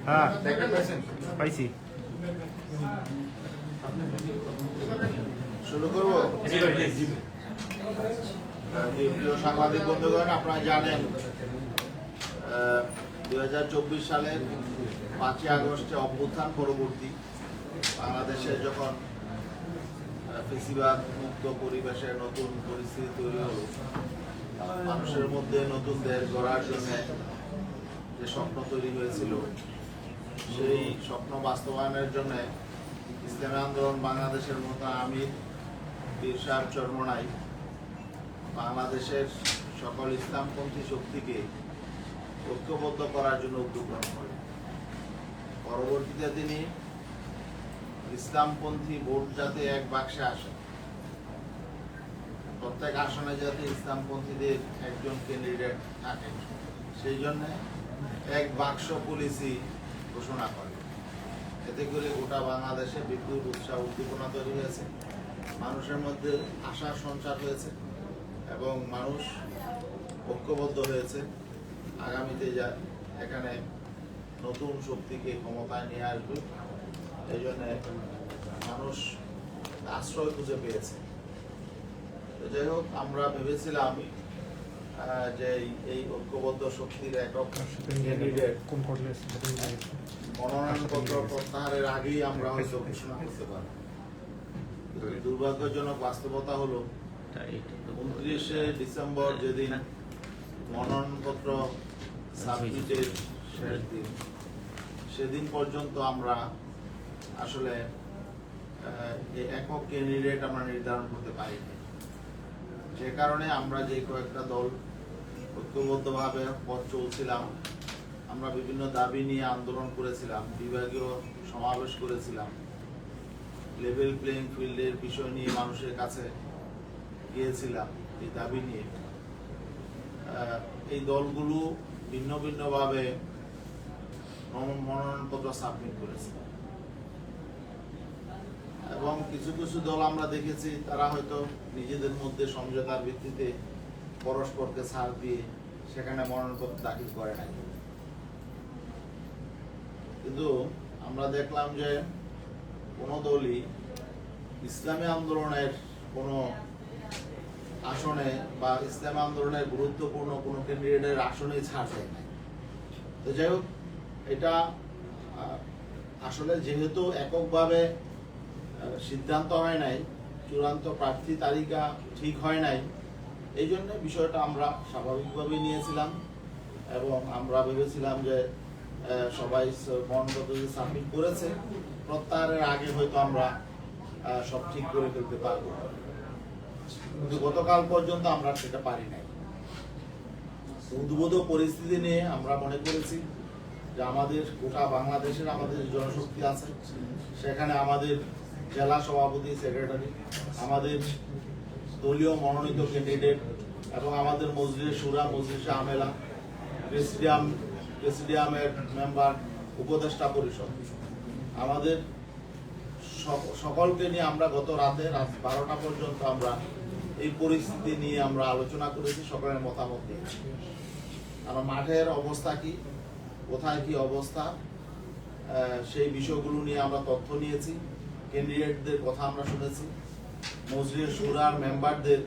হ্যাঁ পাইছি। শুরু করবো। প্রিয় সাংবাদিক বন্ধুগণ, আপনারা জানেন 2024 সালের 5ই আগস্টে অভ্যুত্থান পরবর্তী বাংলাদেশে যখন ফেসিবাদ মুক্ত পরিবেশে নতুন পরিস্থিতি তৈরি হলো, মানুষের মধ্যে নতুন দেশ গড়ার জন্য যে স্বপ্ন তৈরি হয়েছিল, সেই স্বপ্ন বাস্তবায়নের জন্য ইসলামী আন্দোলন বাংলাদেশের মতো আমির পীর সাহেব চরমোনাই বাংলাদেশের সকল ইসলামপন্থী শক্তিকে ঐক্যবদ্ধ করার জন্য উদ্যোগ গ্রহণ করেন। পরবর্তীতে তিনি ইসলামপন্থী ভোট যাতে এক বাক্সে আসে, প্রত্যেক আসনে যাতে ইসলামপন্থীদের একজন ক্যান্ডিডেট থাকে, সেই জন্য এক বাক্স পলিসি ঘোষণা করে। এতে করে গোটা বাংলাদেশে বিদ্যুৎ উৎসাহ উদ্দীপনা তৈরি হয়েছে, মানুষের মধ্যে আশার সঞ্চার হয়েছে এবং মানুষ ঐক্যবদ্ধ হয়েছে আগামীতে যা এখানে নতুন শক্তিকে ক্ষমতায় নিয়ে আসবে। এই জন্য মানুষ আশ্রয় খুঁজে পেয়েছে। যাই হোক, আমরা ভেবেছিলাম যে এই ঐক্যবদ্ধ শক্তির একক ক্যান্ডিডেট মনোনয়নপত্র প্রত্যাহারের আগেই আমরা হয়তো ঘোষণা করতে পারি। দুর্ভাগ্যজনক বাস্তবতা হলো 29শে ডিসেম্বর যেদিন মনোনয়নপত্র সাবমিটের শেষ দিন, সেদিন পর্যন্ত আমরা আসলে একক ক্যান্ডিডেট আমরা নির্ধারণ করতে পারিনি। যে কারণে আমরা যে কয়েকটা দল ঐক্যবদ্ধভাবে পথ চলছিলাম, আমরা বিভিন্ন দাবি নিয়ে আন্দোলন করেছিলাম, বিভাগীয় সমাবেশ করেছিলাম, লেভেল প্লেইং ফিল্ডের বিষয় নিয়ে মানুষের কাছে গিয়েছিলাম এই দাবি নিয়ে। এই দলগুলো ভিন্ন ভিন্নভাবে মনোনয়নপত্র সাবমিট করেছে এবং কিছু কিছু দল আমরা দেখেছি তারা হয়তো নিজেদের মধ্যে সমঝোতার ভিত্তিতে পরস্পরকে ছাড় দিয়ে সেখানে মনোনয়নপত্র দাখিল করে নাই। কিন্তু আমরা দেখলাম যে কোনো দলই ইসলামী আন্দোলনের কোনো আসনে বা ইসলামী আন্দোলনের গুরুত্বপূর্ণ কোনো ক্যান্ডিডেটের আসনে ছাড় দেয় নাই। তো যাই হোক, এটা আসলে যেহেতু এককভাবে সিদ্ধান্ত হয় নাই, চূড়ান্ত প্রার্থী তালিকা ঠিক হয় নাই, এই জন্য বিষয়টা আমরা স্বাভাবিকভাবে নিয়েছিলাম এবং আমরা ভেবেছিলাম যে সবাই মনোনয়নপত্র সাবমিট করেছে, প্রত্যাহারের আগে হয়তো আমরা সব ঠিক করে ফেলতে পারবো। কিন্তু গতকাল পর্যন্ত আমরা সেটা পারি নাই। উদ্ভূত পরিস্থিতি নিয়ে আমরা মনে করেছি যে আমাদের গোটা বাংলাদেশের আমাদের জনশক্তি আছে, সেখানে আমাদের জেলা সভাপতি, সেক্রেটারি, আমাদের দলীয় মনোনীত ক্যান্ডিডেট এবং আমাদের মজলিস শুরা, মজলিস আমেলা, প্রেসিডিয়ামের মেম্বার, উপদেষ্টা পরিষদ, আমাদের সকলকে নিয়ে আমরা গত রাত 12টা পর্যন্ত আমরা এই পরিস্থিতি নিয়ে আমরা আলোচনা করেছি, সকলের মতামত নিয়েছি। আমরা মাঠের অবস্থা কি, কোথায় কি অবস্থা, সেই বিষয়গুলো নিয়ে আমরা তথ্য নিয়েছি, ক্যান্ডিডেটদের কথা আমরা শুনেছি, মজলিস শুরার মেম্বারদের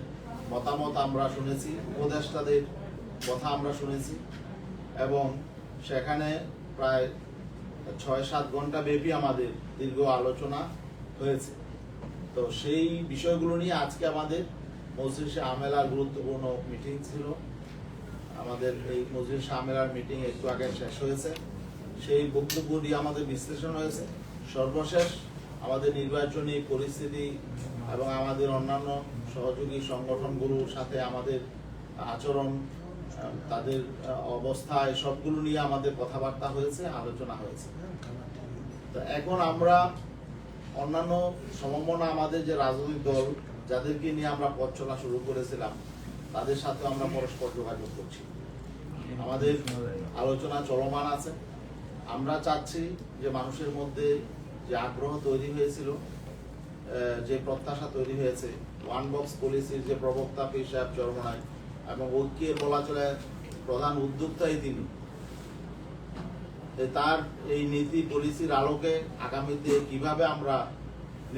মতামত আমরা শুনেছি, উপদেষ্টাদের কথা আমরা শুনেছি এবং সেখানে প্রায় 6-7 ঘন্টা ব্যাপী আমাদের দীর্ঘ আলোচনা হয়েছে। তো সেই বিষয়গুলো নিয়ে আজকে আমাদের মজলিস আমেলার গুরুত্বপূর্ণ মিটিং ছিল। আমাদের এই মজলিস আমেলার মিটিং একটু আগে শেষ হয়েছে, সেই বক্তব্য দিয়ে আমাদের বিশ্লেষণ হয়েছে। সর্বশেষ আমাদের নির্বাচনী পরিস্থিতি এবং আমাদের অন্যান্য সহযোগী সংগঠনগুলোর সাথে আমাদের আচরণ, তাদের অবস্থা, সবগুলো নিয়ে আমাদের কথাবার্তা হয়েছে, আলোচনা হয়েছে। তো এখন আমরা অন্যান্য সমমনা আমাদের যে রাজনৈতিক দল যাদেরকে নিয়ে আমরা পথ চলা শুরু করেছিলাম, তাদের সাথে আমরা পরস্পর যোগাযোগ করছি, আমাদের আলোচনা চলমান আছে। আমরা চাচ্ছি যে মানুষের মধ্যে যে আগ্রহ তৈরি হয়েছিল, যে প্রত্যাশা তৈরি হয়েছে, ওয়ান বক্স পলিসির যে প্রবক্তা পীর সাহেব চরমোনাই এবং ঐক্যের বলা চলে প্রধান উদ্যোক্তাই তিনি, তার এই নীতি পলিসির আলোকে আগামীতে কিভাবে আমরা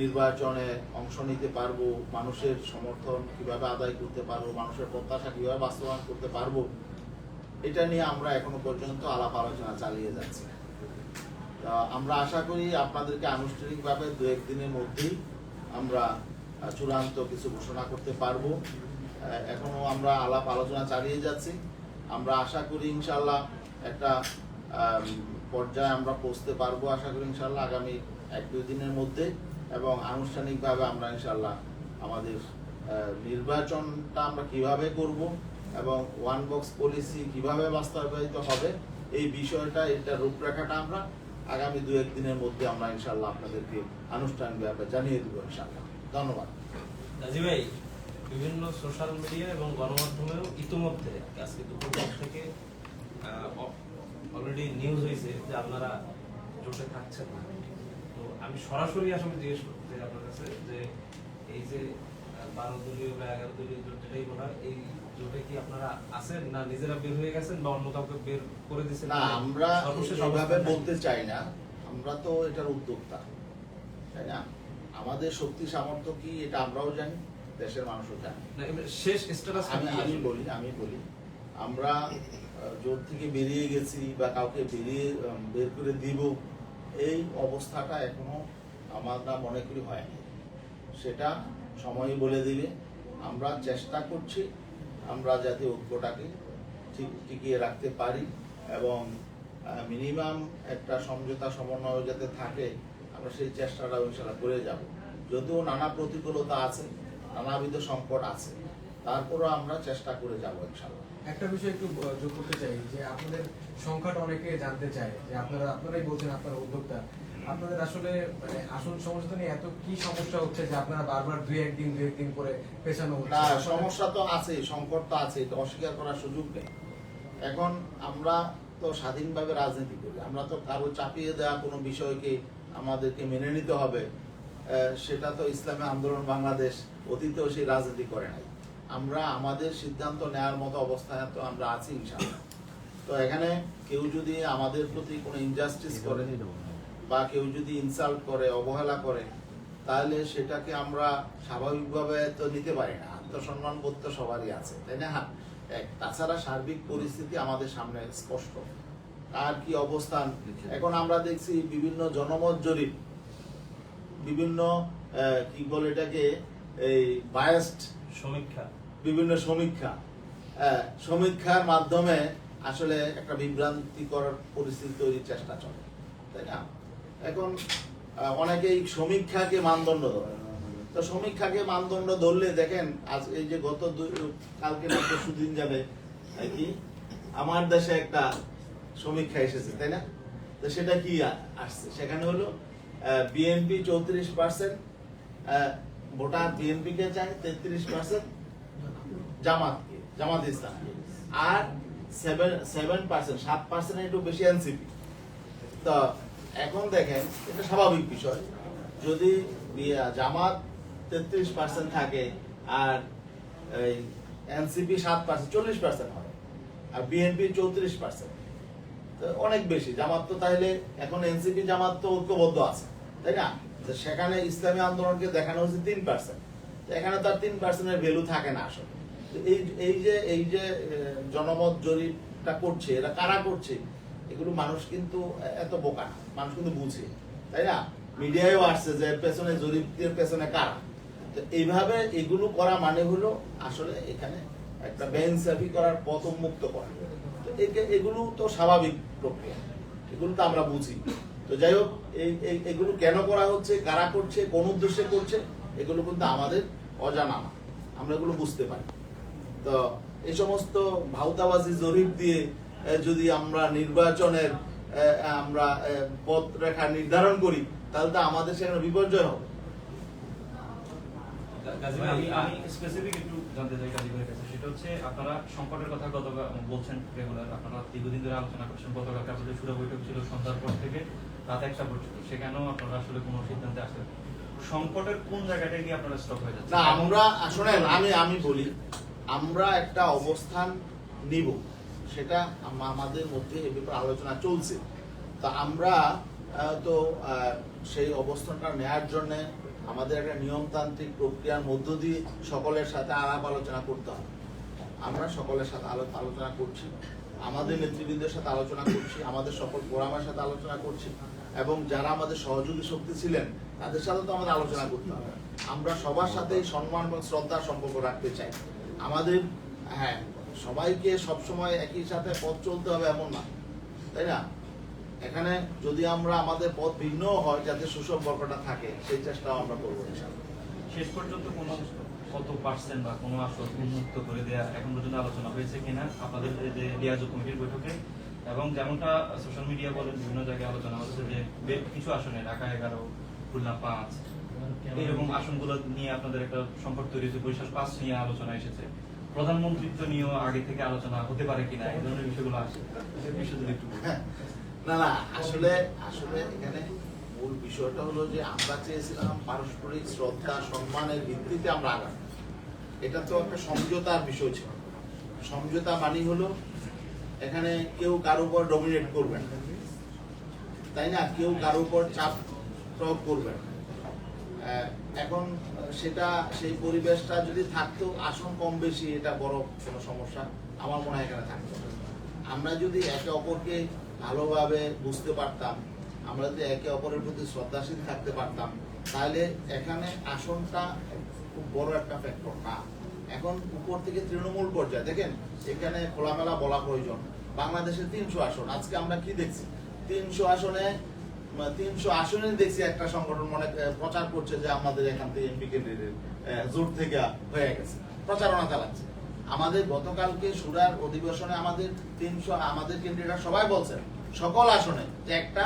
নির্বাচনে অংশ নিতে পারবো, মানুষের সমর্থন কিভাবে আদায় করতে পারবো, মানুষের প্রত্যাশা কিভাবে বাস্তবায়ন করতে পারবো, এটা নিয়ে আমরা এখনো পর্যন্ত আলাপ আলোচনা চালিয়ে যাচ্ছি। তা আমরা আশা করি আপনাদেরকে আনুষ্ঠানিকভাবে 2-1 দিনের মধ্যেই আমরা চূড়ান্ত কিছু ঘোষণা করতে পারবো। এখনো আমরা আলাপ আলোচনা চালিয়ে যাচ্ছি। আমরা আশা করি ইনশাল্লাহ একটা পর্যায়ে আমরা পৌঁছতে পারবো, আশা করি ইনশাল্লাহ আগামী 1-2 দিনের মধ্যে, এবং আনুষ্ঠানিকভাবে আমরা ইনশাল্লাহ আমাদের নির্বাচনটা আমরা কিভাবে করব এবং ওয়ান বক্স পলিসি কিভাবে বাস্তবায়িত হবে এই বিষয়টা, এটা রূপরেখাটা আমরা আগামী 2-1 দিনের মধ্যে আমরা ইনশাল্লাহ আপনাদেরকে আনুষ্ঠানিকভাবে জানিয়ে দেবো ইনশাল্লাহ। ধন্যবাদ। গাজী ভাই, বিভিন্ন সোশ্যাল মিডিয়া এবং গণমাধ্যমেও ইতিমধ্যে আজকে দুপুর থেকে অলরেডি নিউজ হয়েছে যে আপনারা জোটে থাকছেন না। তো আমি সরাসরি আসলে জিজ্ঞেস করতে চাই আপনার কাছে যে এই যে 12 দলীয় বা 11 দলীয় জোট যেটাই বলা, এই জোটে কি আপনারা আছেন না নিজেরা বের হয়ে গেছেন বা অন্য কাউকে বের করে দিয়েছেন? না, আমরা সেভাবে বলতে চাই না। আমরা তো এটার উদ্যোক্তা, তাই না? আমাদের শক্তি সামর্থ্য কি এটা আমরাও জানি, দেশের মানুষও জানে। শেষ স্ট্যাটাস আমি বলি আমরা জোট থেকে বেরিয়ে গেছি বা কাউকে বের করে দিব, এই অবস্থাটা এখনো আমরা মনে করি হয়নি। সেটা সময় বলে দিবে। আমরা চেষ্টা করছি আমরা যাতে ঐক্যটাকে টিকিয়ে রাখতে পারি এবং মিনিমাম একটা সমঝোতা সমন্বয় যাতে থাকে, আমরা সেই চেষ্টাটা ইনশাআল্লাহ করে যাব। যদিও নানা প্রতিকূলতা আছে, নানাবিধ সংকট আছে, তারপরও আমরা চেষ্টা করে যাব ইনশাআল্লাহ। একটা বিষয় একটু যোগ করতে চাই যে আপনাদের সংখ্যাটা অনেকে জানতে চায় যে আপনারাই বলছেন আপনারা উদ্যোক্তা, আপনাদের আসলে মানে আসন সমস্যা নিয়ে এত কি সমস্যা হচ্ছে যে আপনারা বারবার 2-1 দিন করে পেছানো হচ্ছে? না, সমস্যা তো আছে, সংকট তো আছে, এটা অস্বীকার করার সুযোগ নেই। এখন আমরা তো স্বাধীনভাবে রাজনীতি করি, আমরা তো কারো চাপিয়ে দেওয়া কোনো বিষয়কে আমাদেরকে মেনে নিতে হবে, সেটা তো ইসলামী আন্দোলন বাংলাদেশ অতীতেও সেই রাজনীতি করে নাই। আমরা আমাদের সিদ্ধান্ত নেওয়ার মতো অবস্থায় তো আমরা আছি ইনশাআল্লাহ। তো এখানে কেউ যদি আমাদের প্রতি কোনো ইনজাস্টিস করে বা কেউ যদি ইনসাল্ট করে, অবহেলা করে, তাহলে সেটাকে আমরা স্বাভাবিকভাবে তো নিতে পারি না। আত্মসম্মান বোধ তো সবারই আছে, তাই না? তাছাড়া সার্বিক পরিস্থিতি আমাদের সামনে স্পষ্ট, আর কি অবস্থান। এখন আমরা দেখছি বিভিন্ন জনমত জরিপ, বিভিন্ন কি বলে এটাকে, এই বায়াসড সমীক্ষা, বিভিন্ন সমীক্ষার মাধ্যমে আসলে একটা বিভ্রান্তিকর পরিস্থিতি তৈরির চেষ্টা চলে, তাই না? এখন অনেকেই সমীক্ষাকে মানদণ্ড ধরে। তো সমীক্ষাকে মানদণ্ড ধরলে দেখেন, আজ এই যে গত কালকে মাত্র সুদিন যাবে কি আমার দেশে একটা সমীক্ষা এসেছে, তাই না? তো সেটা কি আসছে, সেখানে হলো বিএনপি 34% ভোটার বিএনপি কে চায়, 33% জামাত ইসলাম, আর 7% একটু বেশি এনসিপি। তো এখন দেখেন, এটা স্বাভাবিক বিষয়, যদি জামাত 33% থাকে আর এনসিপি 7%, 40% হয়, আর বিএনপি 34%, তো অনেক বেশি। জামাত তো তাহলে এখন এনসিপি জামাত তো ঐক্যবদ্ধ আছে, তাই না? সেখানে ইসলামী আন্দোলনকে দেখানো হচ্ছে 3%, এখানে তার 3% ভ্যালু থাকে না আসলে। এই যে জনমত জরিপটা করছে, এরা কারা করছে? এগুলো মানুষ কিন্তু এত বোকা না, মানুষ কিন্তু বুঝে, তাই না? মিডিয়ায়ও আসছে যে পেছনে জরিপের পেছনে কারা। তো এইভাবে এগুলো করা মানে হলো আসলে এখানে একটা বেইনসাফি করার পথ উন্মুক্ত করা। তো এগুলো তো স্বাভাবিক প্রক্রিয়া, এগুলো তো আমরা বুঝি। তো যাই হোক, এগুলো কেন করা হচ্ছে, কারা করছে, কোন উদ্দেশ্যে করছে, এগুলো কিন্তু আমাদের অজানা না, আমরা এগুলো বুঝতে পারি। তো এই সমস্ত ভাউতাবাজি জরিপ দিয়ে যদি আমরা নির্বাচনের আমরা পথ রেখা নির্ধারণ করি, তাহলে তো আমাদের সেখানে বিপর্যয় হবে। আমি স্পেসিফিক একটু জানতে চাই গাজী ভাইয়ের কাছে, সেটা হচ্ছে আপনারা সংকটের কথা বলছেন রেগুলার, আপনারা দীর্ঘদিন ধরে আলোচনা করছেন। গতকালকে আপনাদের শুরু বৈঠক ছিল সন্ধ্যার পর থেকে রাত 1টা পর্যন্ত, সেখানেও আপনারা আসলে কোনো সিদ্ধান্তে আসেন। সংকটের কোন জায়গাটায় গিয়ে আপনারা স্টপ হয়ে যাচ্ছে? না, আমরা শোনেন, আমি বলি, আমরা একটা অবস্থান নিব, সেটা আমাদের মধ্যে এ ব্যাপারে আলোচনা চলছে। তা আমরা তো সেই অবস্থানটা নেওয়ার জন্য আমাদের একটা নিয়মতান্ত্রিক প্রক্রিয়ার মধ্য দিয়ে সকলের সাথে আলাপ আলোচনা করতে হবে। আমরা সকলের সাথে আলোচনা করছি, আমাদের নেতৃবৃন্দের সাথে আলোচনা করছি, আমাদের সকল ফোরামের সাথে আলোচনা করছি, এবং যারা আমাদের সহযোগী শক্তি ছিলেন তাদের সাথে তো আমাদের আলোচনা করতে হবে। আমরা সবার সাথেই সম্মান এবং শ্রদ্ধার সম্পর্ক রাখতে চাই। আমাদের হ্যাঁ, সবাইকে সবসময় একই সাথে পথ চলতে হবে এমন না, তাই না? এখানে যদি আমরা আমাদের পথ ভিন্ন হয় যাতে সুসম্পর্কটা থাকে, সেই চেষ্টাও আমরা করবো ইনশাআল্লাহ। শেষ পর্যন্ত কত পার্সেন্ট বা কোনো আসন উন্মুক্ত করে দেওয়া এখন পর্যন্ত আলোচনা হয়েছে কিনা আপনাদের যে লিয়াজু কমিটির বৈঠকে? এবং যেমনটা সোশ্যাল মিডিয়া বলেন, বিভিন্ন জায়গায় আলোচনা হচ্ছে যে কিছু আসনে ঢাকা 11, খুলনা 5, এরকম আসনগুলো নিয়ে আপনাদের একটা সংকট তৈরি হয়েছে। বরিশাল 5 নিয়ে আলোচনা এসেছে। প্রধানমন্ত্রিত্ব নিয়েও আগে থেকে আলোচনা হতে পারে কিনা, এই ধরনের বিষয়গুলো আসে, বিষয়গুলো একটু না, আসলে এখানে মূল বিষয়টা হলো যে আমরা চেয়েছিলাম পারস্পরিক শ্রদ্ধা সম্মানের ভিত্তিতে আমরা আগাম। এটা তো একটা সমঝোতার বিষয় ছিল। সমঝোতা মানে হলো এখানে কেউ কারো উপর ডমিনেট করবে না, তাই না? কেউ কারো উপর চাপ প্রয়োগ করবে না। এখন সেই পরিবেশটা যদি থাকতো, আসন কম বেশি এটা বড় কোনো সমস্যা আমার মনে হয় এখানে থাকতো। আমরা যদি একে অপরকে ভালোভাবে বুঝতে পারতাম, আমরা যদি একে অপরের প্রতি শ্রদ্ধাশীল থাকতে পারতাম, তাহলে এখানে আসনটা খুব বড় একটা ফ্যাক্টর না। এখন উপর থেকে তৃণমূল পর্যায়ে দেখেন, এখানে খোলামেলা বলা প্রয়োজন। বাংলাদেশে 300 আসন, আজকে আমরা কি দেখছি? 300 আসনে দেখছি একটা সংগঠন মনে প্রচার করছে যে আমাদের এখান থেকে এমপি ক্যান্ডিডেট জোট থেকে হয়ে গেছে, প্রচারণা চালাচ্ছে। আমাদের গতকালকে সুরার অধিবেশনে আমাদের 300 আমাদের ক্যান্ডিডেট সবাই বলছেন সকল আসনে যে একটা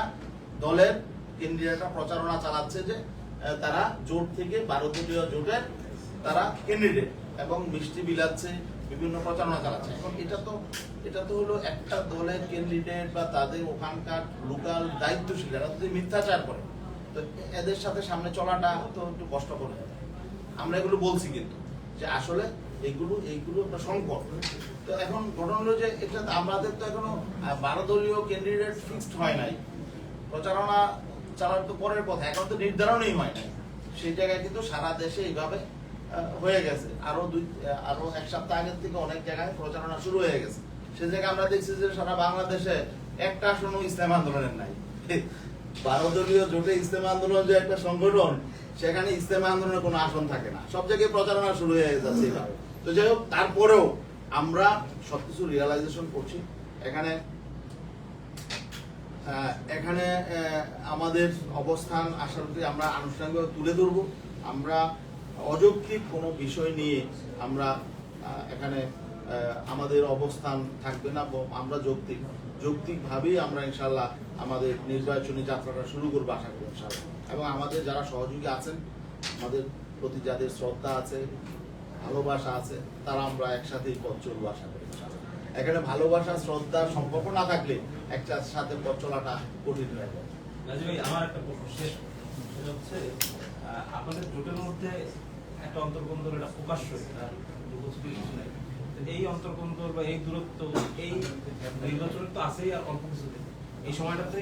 দলের ক্যান্ডিডেটরা প্রচারণা চালাচ্ছে যে তারা জোট থেকে 12 দলীয় জোটের তারা ক্যান্ডিডেট, এবং মিষ্টি বিলাচ্ছে, বিভিন্ন প্রচারণা চালাচ্ছে। এখন এটা তো হলো একটা দলের ক্যান্ডিডেট বা তাদের ওখানকার লোকাল দায়িত্বশীল, এরা যদি মিথ্যাচার করে তো এদের সাথে সামনে চলাটা তো একটু কষ্টকর হয়। আমরা এগুলো বলছি কিন্তু যে আসলে এইগুলো একটা সংকট। তো এখন ঘটনা হলো যে এটা আমাদের তো এখনো 12 দলীয় ক্যান্ডিডেট ফিক্সড হয় নাই, প্রচারণা চালার তো পরের কথা, এখন তো নির্ধারণই হয় নাই। সেই জায়গায় কিন্তু সারা দেশে এইভাবে হয়ে গেছে। আরো এক সপ্তাহ আগের থেকে অনেক জায়গায় প্রচারণা শুরু হয়ে গেছে। সে জায়গায় আমরা দেখছি যে সারা বাংলাদেশে একটা আসনও ইসলাম আন্দোলনের নাই। 12 দলীয় জোটে ইসলাম আন্দোলন যে একটা সংগঠন, সেখানে ইসলাম আন্দোলনের কোনো আসন থাকে না, সব জায়গায় প্রচারণা শুরু হয়ে যাচ্ছে এইভাবে। তো যাই হোক, তারপরেও আমরা সবকিছু রিয়েলাইজেশন করছি। এখানে আমাদের অবস্থান আশা করি আমরা আনুষ্ঠানিকভাবে তুলে ধরবো। আমরা অযৌক্তিক কোনো বিষয় নিয়ে আমরা এখানে আমাদের অবস্থান থাকবে না। আমরা যৌক্তিকভাবেই আমরা ইনশাল্লাহ আমাদের নির্বাচনী যাত্রাটা শুরু করবো আশা করি ইনশাল্লাহ। এবং আমাদের যারা সহযোগী আছেন, আমাদের প্রতি যাদের শ্রদ্ধা আছে, ভালোবাসা আছে, তারা আমরা একসাথেই পথ চলবো আশা করি ইনশাল্লাহ। এখানে ভালোবাসা শ্রদ্ধার সম্পর্ক না থাকলে একটা সাথে পথ চলাটা কঠিন হয়ে যায়। আমার একটা প্রশ্ন শেষ, সেটা হচ্ছে আপনাদের জোটের মধ্যে একটা অন্তর্কন্দল, এটা প্রকাশ্য, কিছু নাই। এই অন্তর্কন্দল বা এই দূরত্ব, এই নির্বাচন তো আছেই, আর অল্প কিছু দিন এই সময়টাতে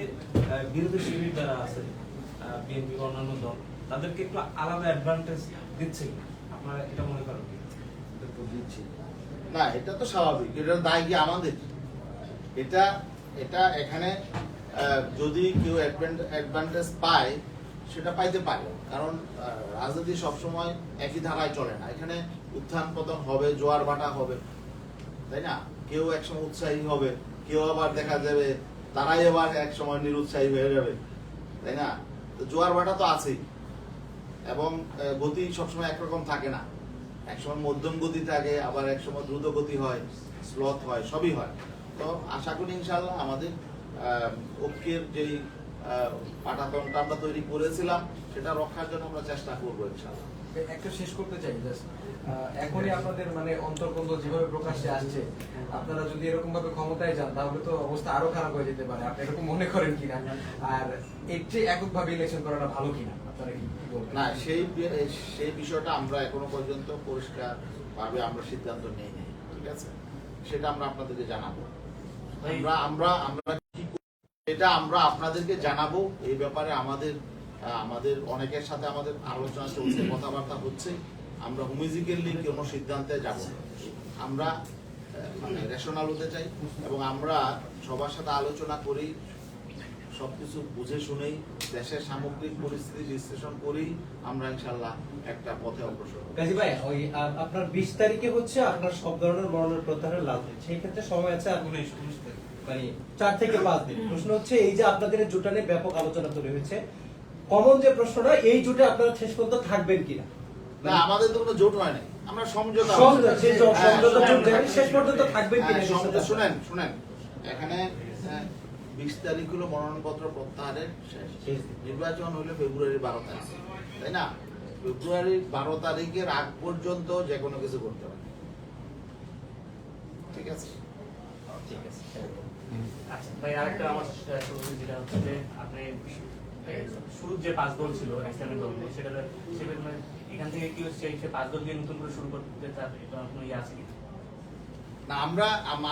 বিরোধী শিবির যারা আছে, বিএনপি অন্যান্য দল, তাদেরকে একটু আলাদা অ্যাডভান্টেজ দিচ্ছে কি? আপনারা এটা মনে করেন কি? না, এটা তো স্বাভাবিক, এটার দায় কি আমাদের? এটা এখানে যদি কেউ অ্যাডভান্টেজ পায় সেটা পাইতে পারে, কারণ রাজনীতি সবসময় একই ধারায় চলে না। এখানে উত্থান পতন হবে, জোয়ার ভাটা হবে, তাই না? কেউ একসময় উৎসাহী হবে, কেউ আবার দেখা যাবে তারাই আবার এক সময় নিরুৎসাহী হয়ে যাবে, তাই না? তো জোয়ার ভাটা তো আছেই, এবং গতি সবসময় একরকম থাকে না। একসময় মধ্যম গতি থাকে, আবার একসময় দ্রুত গতি হয়, স্লথ হয়, সবই হয়। তো আশা করি ইনশাআল্লাহ আমাদের ঐক্যের যেই পাঠাতনটা আমরা তৈরি করেছিলাম সেটা রক্ষার জন্য আমরা চেষ্টা করবো ইনশাআল্লাহ। একটা শেষ করতে চাই, এখনই আপনাদের মানে অন্তর্কন্দ যেভাবে প্রকাশ্যে আসছে, আপনারা যদি এরকম ভাবে ক্ষমতায় যান তাহলে তো অবস্থা আরো খারাপ হয়ে যেতে পারে। আপনি এরকম মনে করেন কিনা? আর এর চেয়ে এককভাবে ইলেকশন করাটা ভালো কিনা আপনারা কি বলবেন? না, সেই বিষয়টা আমরা এখনো পর্যন্ত পরিষ্কার ভাবে আমরা সিদ্ধান্ত নেই নাই, ঠিক আছে? সেটা আমরা আপনাদেরকে জানাবো। আমরা এটা আমরা আপনাদেরকে জানাবো। এই ব্যাপারে আমাদের অনেকের সাথে আমাদের আলোচনা চলছে, কথাবার্তা হচ্ছে। আমরা হুমিজিক্যালি কোনো সিদ্ধান্তে যাব না। আমরা মানে রেশনাল হতে চাই এবং আমরা সবার সাথে আলোচনা করি, সবকিছু বুঝে শুনেই দেশের সামগ্রিক পরিস্থিতি বিশ্লেষণ করেই আমরা ইনশাল্লাহ একটা পথে অগ্রসর হব। কাজী ভাই, ওই আপনার 20 তারিখে হচ্ছে আপনার সব ধরনের মনোনয়ন প্রত্যাহারের লাস্ট ডেট। সেই ক্ষেত্রে সময় আছে আর 19 তারিখ। মানে 4 থেকে 5 দিন। প্রশ্ন হচ্ছে এই যে আপনাদের এই জোটা নিয়ে ব্যাপক আলোচনা তৈরি হয়েছে, কমন যে প্রশ্নটা, এই জোটে আপনারা শেষ পর্যন্ত থাকবেন কিনা? না, আমাদের তো কোনো জোট হয় নাই, আমরা সমঝোতা সমঝোতা, সেই সমঝোতা জোট শেষ পর্যন্ত থাকবেন কিনা? শুনেন, এখানে 20 তারিখ হলো মনোনয়নপত্র প্রত্যাহারের শেষ। নির্বাচন হলো ফেব্রুয়ারি 12 তারিখ, তাই না? ফেব্রুয়ারি 12 তারিখের আগ পর্যন্ত যে কোনো কিছু করতে পারে। ঠিক আছে, ঠিক আছে। আচ্ছা ভাই, আরেকটা আমার প্রশ্ন যেটা হচ্ছে যে আপনি শুরুর যে 5 দল ছিল ইসলামিক দল, সেটা এখান থেকে কি হচ্ছে সেই 5 দল দিয়ে নতুন করে শুরু করতে চান, এটা কোনো ইয়ে আছে কি? না, আমরা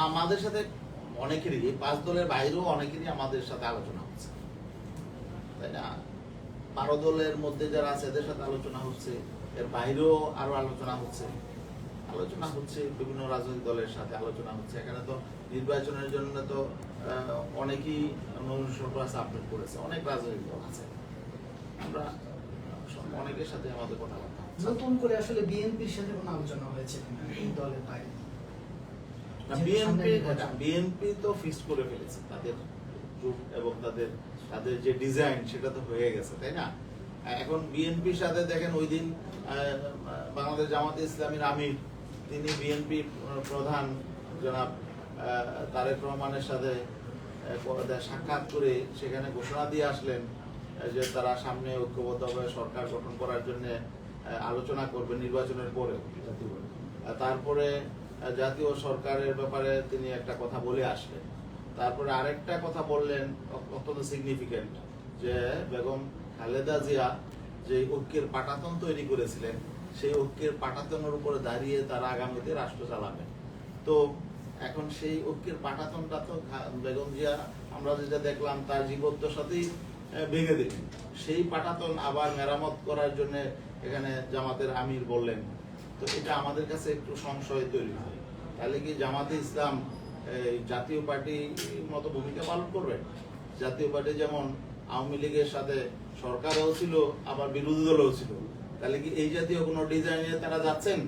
আমাদের সাথে অনেকেরই, এই 5 দলের বাইরেও অনেকেরই আমাদের সাথে আলোচনা হচ্ছে, তাই না? 12 দলের মধ্যে যারা আছে এদের সাথে আলোচনা হচ্ছে, এর বাইরেও আরো আলোচনা হচ্ছে বিভিন্ন রাজনৈতিক দলের সাথে আলোচনা হচ্ছে। এখানে তো নির্বাচনের জন্য তো অনেকেই নমিনেশন সাবমিট করেছে, অনেক রাজনৈতিক দল আছে। আমরা অনেকের সাথে আমাদের কথাবার্তা হচ্ছে। নতুন করে আসলে বিএনপির সাথে কোনো আলোচনা হয়েছে কিনা এই দলের বাইরে? বিএনপি তো ফিক্সড করে ফেলেছে তাদের জোট এবং তাদের যে ডিজাইন সেটা তো হয়ে গেছে, তাই না? এখন বিএনপির সাথে দেখেন ওই দিন বাংলাদেশ জামাতে ইসলামীর আমির, তিনি বিএনপি প্রধান জনাব তারেক রহমানের সাথে সাক্ষাৎ করে সেখানে ঘোষণা দিয়ে আসলেন যে তারা সামনে ঐক্যবদ্ধভাবে সরকার গঠন করার জন্য আলোচনা করবে নির্বাচনের পরে। তারপরে জাতীয় সরকারের ব্যাপারে তিনি একটা কথা বলে আসলেন। তারপরে আরেকটা কথা বললেন অত্যন্ত সিগনিফিকেন্ট, যে বেগম খালেদা জিয়া যে ঐক্যের পাটাতন তৈরি করেছিলেন, সেই ঐক্যের পাটাতনের উপরে দাঁড়িয়ে তারা আগামীতে রাষ্ট্র চালাবেন। তো এখন সেই ঐক্যের পাটাতনটা তো বেগম জিয়া, আমরা যেটা দেখলাম, তার জীবদ্দশাতেই ভেঙে দিলেন। সেই পাটাতন আবার মেরামত করার জন্য এখানে জামাতের আমির বললেন। তো এটা আমাদের কাছে একটু সংশয় তৈরি হয়। তাহলে কি জামাতে ইসলাম জাতীয় পার্টির মতো ভূমিকা পালন করবে? জাতীয় পার্টি যেমন আওয়ামী লীগের সাথে সরকারও ছিল, আবার বিরোধী দলও ছিল, তাহলে কি এই জাতীয় কোনো ডিজাইনে তারা যাচ্ছেন?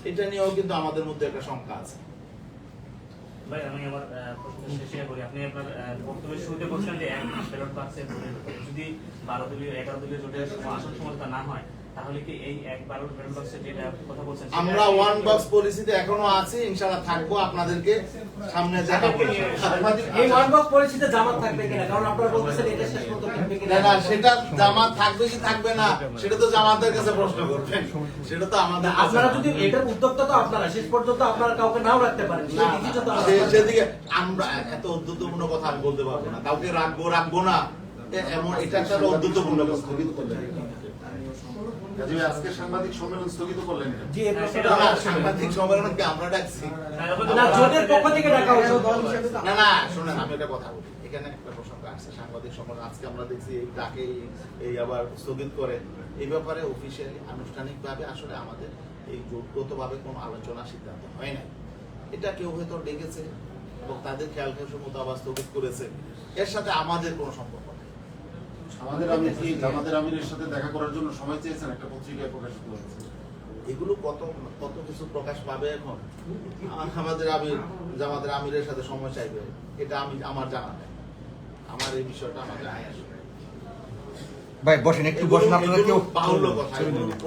এটা নিয়েও কিন্তু আমাদের মধ্যে একটা শঙ্কা আছে। ভাই, আমি আমার প্রশ্ন শেষে করি। আপনি আপনার বক্তব্যের শুরুতে বলছেন যে এক ব্যালট বাক্সে যদি 12 দলীয় 11 দলীয় জোটের আসন সমঝোতা না হয়, তাহলে কি এই এক ব্যালট বাক্সে যেটা কথা বলছেন আমরা ওয়ান বক্স পলিসিতে এখনো আছি, ইনশাআল্লাহ থাকবো, আপনাদেরকে সামনে দেখাবো। এই ওয়ান বক্স পরিস্থিতিতে জামাত থাকবে কিনা? কারণ আপনারা বলতেছেন এটা শেষ পর্যন্ত থাকবে কিনা? না, সেটা জামাত থাকবে কি থাকবে না সেটা তো জামাতের কাছে প্রশ্ন করবেন, সেটা তো আমাদের। আপনারা যদি এটার উদ্যোক্তা তো আপনারা, শেষ পর্যন্ত আপনারা কাউকে নাও রাখতে পারেন, সেই ডিসিশন তো আপনারা। সেদিকে আমরা এত উদ্ধতপূর্ণ কথা আমি বলতে পারবো না, কাউকে রাখবো না এমন, এটা একটা উদ্ধতপূর্ণ কথা। স্থগিত করলেন আজকে সাংবাদিক সম্মেলন স্থগিত করলেন? জি, এই প্রশ্নটা সাংবাদিক সম্মেলনকে আমরা ডাকছি না, জোটের পক্ষ থেকে ডাকা হয়েছে। না, শুনেন, আমি একটা কথা বলি। এখানে একটা প্রসঙ্গ আসছে, সাংবাদিক সম্মেলন আজকে আমরা দেখছি এই ডাকে এই আবার স্থগিত করে। এই ব্যাপারে অফিসিয়ালি আনুষ্ঠানিকভাবে আসলে আমাদের এই জোটগতভাবে কোনো আলোচনা সিদ্ধান্ত হয় না। এটা কেউ হয়তো ডেকেছে এবং তাদের খেয়াল খেয়াল মতো আবার স্থগিত করেছে, এর সাথে আমাদের কোনো সম্পর্ক নেই। আমাদের আমিরের সাথে দেখা করার জন্য সময় চেয়েছেন, একটা পত্রিকায় প্রকাশিত হয়েছে। এগুলো কত কিছু প্রকাশ পাবে এখন। জামাতের আমিরের সাথে সময় চাইবে, এটা আমার জানা নেই, আমার এই বিষয়টা আমার জানা নেই। ভাই বসেন, একটু বসেন, আপনারা কেউ বাহুল্য কথা।